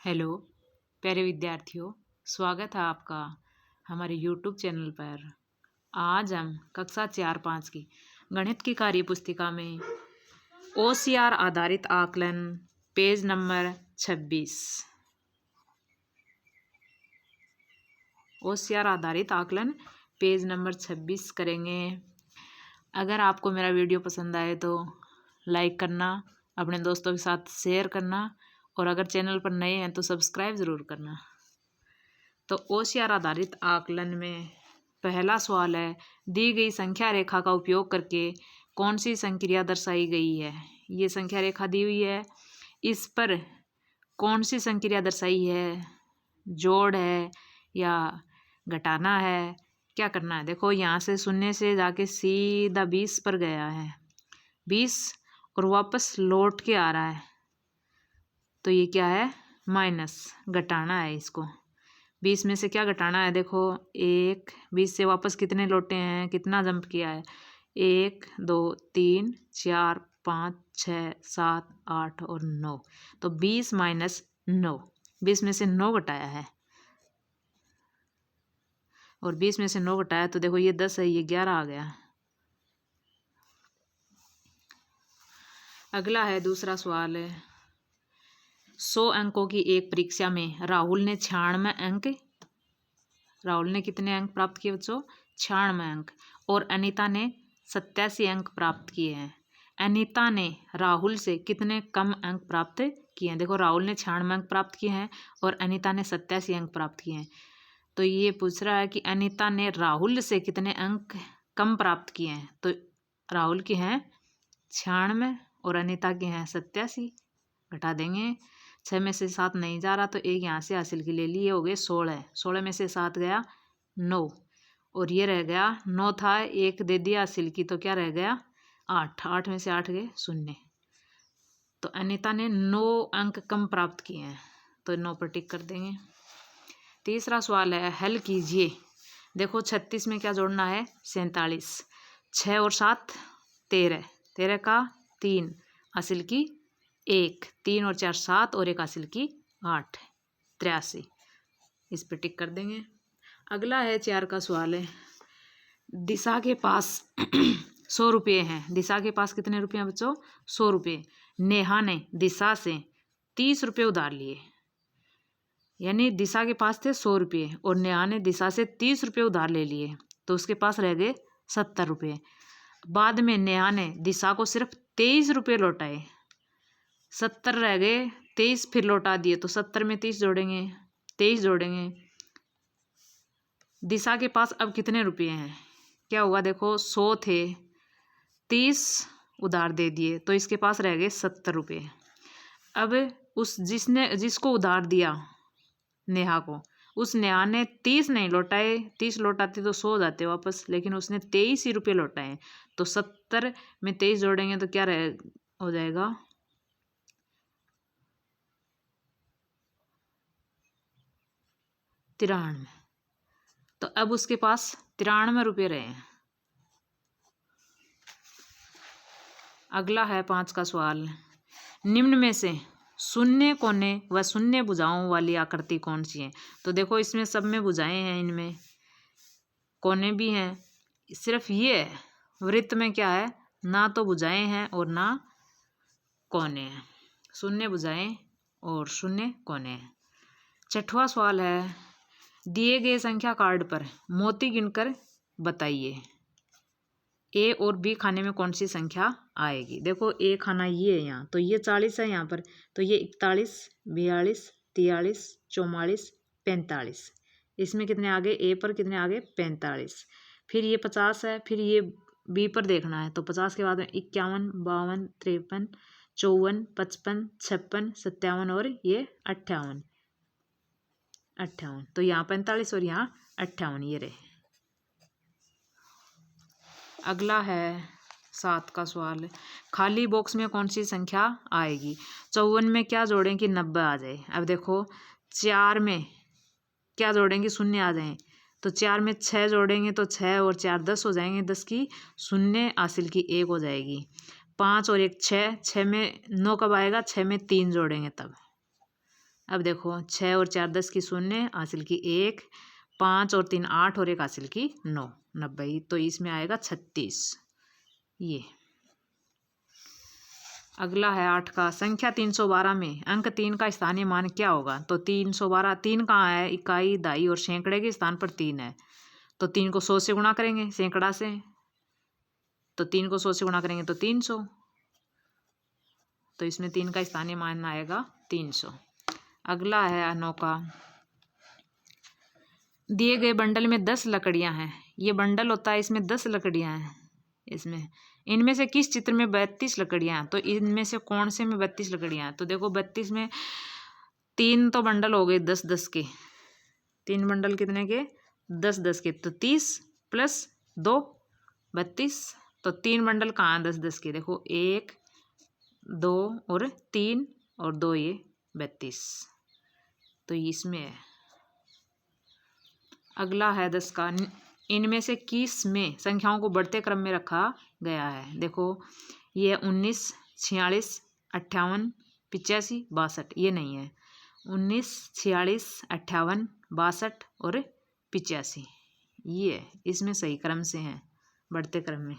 Hello प्यारे विद्यार्थियों, स्वागत है आपका हमारे यूट्यूब चैनल पर। आज हम कक्षा 4-5 की गणित की कार्य पुस्तिका में OCR आधारित आकलन पेज नंबर 26 OCR आधारित आकलन पेज नंबर 26 करेंगे। अगर आपको मेरा वीडियो पसंद आए तो लाइक करना, अपने दोस्तों के साथ शेयर करना और अगर चैनल पर नए हैं तो सब्सक्राइब ज़रूर करना। तो OCR आधारित आकलन में पहला सवाल है, दी गई संख्या रेखा का उपयोग करके कौन सी संक्रिया दर्शाई गई है। ये संख्या रेखा दी हुई है, इस पर कौन सी संक्रिया दर्शाई है, जोड़ है या घटाना है, क्या करना है। देखो यहाँ से शून्य से जाके सीधा 20 पर गया है, 20 और वापस लौट के आ रहा है, तो ये क्या है, माइनस, घटाना है इसको। 20 में से क्या घटाना है, देखो 20 से वापस कितने लौटे हैं, कितना जंप किया है, 1 2 3 4 5 6 7 8 और 9, तो 20 माइनस 9, 20 में से 9 घटाया है और 20 में से 9 घटाया तो देखो ये 10 है, ये 11 आ गया। अगला है दूसरा सवाल है, 100 अंकों की एक परीक्षा में राहुल ने 96 अंक, राहुल ने कितने अंक प्राप्त किए बच्चों, 96 अंक, और अनीता ने 87 अंक प्राप्त किए हैं। अनीता ने राहुल से कितने कम अंक प्राप्त किए हैं। देखो राहुल ने 96 अंक प्राप्त किए हैं और अनीता ने 87 अंक प्राप्त किए हैं, तो ये पूछ रहा है कि अनीता ने राहुल से कितने अंक कम प्राप्त किए हैं। तो राहुल के हैं 96 और अनीता के हैं 87, घटा देंगे। 6 में से 7 नहीं जा रहा तो एक यहाँ से हासिल की ले ली, ये हो गए 16, 16 में से 7 गया 9 और ये रह गया 9 था, एक दे दिया हासिल की तो क्या रह गया 8, 8 में से 8 गए 0, तो अनीता ने 9 अंक कम प्राप्त किए हैं, तो 9 पर टिक कर देंगे। तीसरा सवाल है, हल कीजिए। देखो 36 में क्या जोड़ना है, 47, 6 और 7 13, 13 का 3 हासिल की 1, 3 और 4 7 और 1 हासिल की 8, 83, इस पर टिक कर देंगे। अगला है 4 का सवाल है, दिशा के पास 100 रुपये हैं। दिशा के पास कितने रुपये हैं बच्चों, 100 रुपये। नेहा ने दिशा से 30 रुपये उधार लिए, यानी दिशा के पास थे 100 रुपये और नेहा ने दिशा से 30 रुपये उधार ले लिए, तो उसके पास रह गए 70 रुपये। बाद में नेहा ने दिशा को सिर्फ 23 रुपये लौटाए, 70 रह गए, 23 फिर लौटा दिए, तो 70 में 30 जोड़ेंगे, 23 जोड़ेंगे। दिशा के पास अब कितने रुपये हैं, क्या हुआ, देखो 100 थे, 30 उधार दे दिए, तो इसके पास रह गए 70 रुपये। अब जिसको उधार दिया नेहा को, उस नेहा ने 30 नहीं लौटाए, 30 लौटाते तो 100 हो जाते वापस, लेकिन उसने 23 ही रुपये लौटाए, तो 70 में 23 जोड़ेंगे तो क्या हो जाएगा, 93, तो अब उसके पास 93 रुपये रहे हैं। अगला है 5 का सवाल, निम्न में से शून्य कोने व शून्य भुजाओं वाली आकृति कौन सी है। तो देखो इसमें सब में भुजाएं हैं, इनमें कोने भी हैं, सिर्फ ये है वृत्त में क्या है, ना तो भुजाएं हैं और ना कोने हैं, शून्य भुजाएं और शून्य कोने हैं। 6वां सवाल है, दिए गए संख्या कार्ड पर मोती गिनकर बताइए, ए और बी खाने में कौन सी संख्या आएगी। देखो ए खाना ये है यहाँ, तो ये 40 है यहाँ पर, तो ये 41 42 43 44 45, इसमें कितने आ गए, ए पर कितने आ गए 45, फिर ये 50 है, फिर ये बी पर देखना है, तो 50 के बाद में 51 52 53 54 55 56 57 और ये 58, तो यहाँ 45 और यहाँ 58, ये रहे। अगला है 7 का सवाल, खाली बॉक्स में कौन सी संख्या आएगी। 54 में क्या जोड़ें कि 90 आ जाए। अब देखो 4 में क्या जोड़ेंगे, शून्य आ जाए, तो 4 में 6 जोड़ेंगे तो 6 और 4 10 हो जाएंगे, 10 की शून्य हासिल की 1 हो जाएगी, 5 और 1 6, 6 में 9 कब आएगा, 6 में 3 जोड़ेंगे तब। अब देखो 6 और 4 10 की 0, हासिल की 1, 5 और 3 8 और 1 हासिल की 9, 90। तो इसमें आएगा 36। ये अगला है 8 का, संख्या 312 में अंक 3 का स्थानीय मान क्या होगा। तो 312, 3 कहाँ है, इकाई, दहाई और सैकड़े के स्थान पर 3 है। तो 3 को 100 से गुणा करेंगे, सैकड़ा से, तो 3 को 100 से गुणा करेंगे तो 300। तो इसमें 3 का स्थानीय मान आएगा 300। अगला है 9 का, दिए गए बंडल में 10 लकड़ियां हैं। ये बंडल होता है, इसमें 10 लकड़ियां हैं। इसमें इनमें से किस चित्र में 32 लकड़ियां हैं। तो इनमें से कौन से में 32 लकड़ियां हैं। तो देखो 32 में 3 तो बंडल हो गए 10 10 के, 3 बंडल कितने के, 10 10 के, तो 30 प्लस 2 32। तो 3 बंडल कहाँ हैं 10 10 के, देखो 1 2 और 3 और 2 ये 32। तो इसमें है। अगला है 10 का, इनमें से किस में संख्याओं को बढ़ते क्रम में रखा गया है। देखो ये 19 46 58 85 62, ये नहीं है। 19 46 58 62 और 85, ये इसमें सही क्रम से हैं, बढ़ते क्रम में।